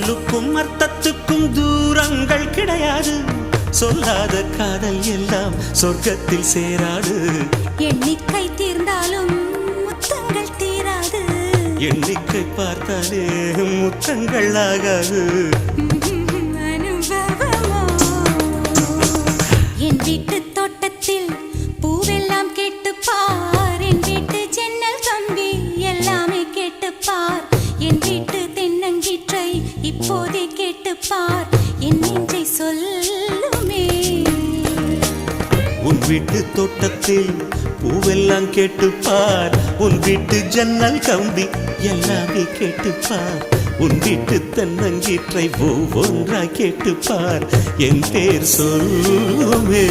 சொல்லுக்கும் அர்த்தத்துக்கும் தூரங்கள் கிடையாது. சொல்லாத காதல் எல்லாம் சொர்க்கத்தில் சேராது. எண்ணிக்கை தீர்ந்தாலும் முத்தங்கள் தீராது. எண்ணிக்கை பார்த்தாலே முத்தங்கள் ஆகாது. அனுபவமோ என் வீட்டு தோட்டத்தில் பூவெல்லாம் கேட்டுப்பார். என் வீட்டு ஜன்னல் கம்பி எல்லாமே கேட்டுப்பார். என் வீட்டு தென்னங்கீற்றை இப்போதே கேட்டுப்பார். என் நெஞ்சை சொல்லுமே. உன் வீட்டு தோட்டத்தில் பூவெல்லாம் கேட்டுப்பார். உன் வீட்டு ஜன்னல் கம்பி எல்லாமே கேட்டுப்பார். உன் வீட்டு தென்னங்கீற்றை ஒவ்வொன்றாய் கேட்டுப்பார். என் பேர் சொல்லுமே.